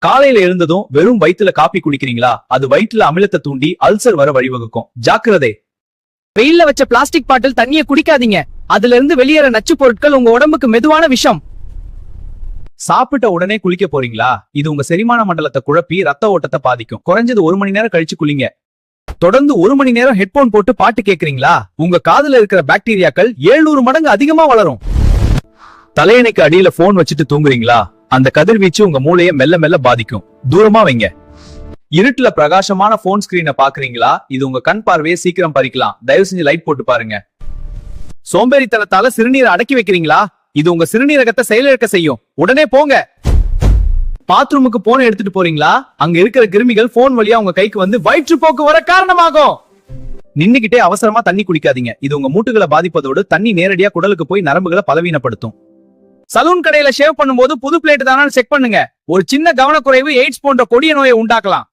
காலையில எழுந்ததும் வெறும் வயித்துல காப்பி குடிக்கிறீங்களா? அது வயிற்றுல அமிலத்தை தூண்டி அல்சர் வர வழிவகுக்கும். ஜாக்கிரதை. வெயில்ல வச்ச பிளாஸ்டிக் பாட்டில் தண்ணிய குடிக்காதீங்க. அதுல இருந்து வெளியேற நச்சு பொருட்கள் உங்க உடம்புக்கு மெதுவான விஷம். சாப்பிட்ட உடனே குளிக்க போறீங்களா? இது உங்க செரிமான மண்டலத்தை குழப்பி ரத்த ஓட்டத்தை பாதிக்கும். குறைஞ்சது 1 மணி நேரம் கழிச்சு குளிங்க. தொடர்ந்து 1 மணி நேரம் ஹெட்போன் போட்டு பாட்டு கேக்குறீங்களா? உங்க காதுல இருக்கிற பாக்டீரியாக்கள் 700 மடங்கு அதிகமா வளரும். தலையணைக்கு அடியில போன் வச்சுட்டு தூங்குறீங்களா? அந்த கதிர்வீச்சு உங்க மூளையை மெல்ல மெல்ல பாதிக்கும். தூரமா வைங்க. இருட்டுல பிரகாசமான போன் ஸ்கிரீனை பாக்குறீங்களா? இது உங்க கண் பார்வையை சீக்கிரம் பறிக்கலாம். தயவு செஞ்சு லைட் போட்டு பாருங்க. சோம்பேறித்தனத்தால சிறுநீரை அடக்கி வைக்கிறீங்களா? இது உங்க சிறுநீரகத்தை செயலிழக்க செய்யும். உடனே போங்க. பாத்ரூமுக்கு போன் எடுத்துட்டு போறீங்களா? அங்க இருக்கிற கிருமிகள் போன் வழியா உங்க கைக்கு வந்து வயிற்றுப்போக்கு வர காரணமாகும். நின்னுகிட்டே அவசரமா தண்ணி குடிக்காதீங்க. இது உங்க மூட்டுகளை பாதிப்பதோடு தண்ணி நேரடியா குடலுக்கு போய் நரம்புகளை பலவீனப்படுத்தும். சலூன் கடையில ஷேவ் பண்ணும்போது புது பிளேட் தானு செக் பண்ணுங்க. ஒரு சின்ன கவனக்குறைவு எய்ட்ஸ் போன்ற கொடிய நோயை உண்டாக்கலாம்.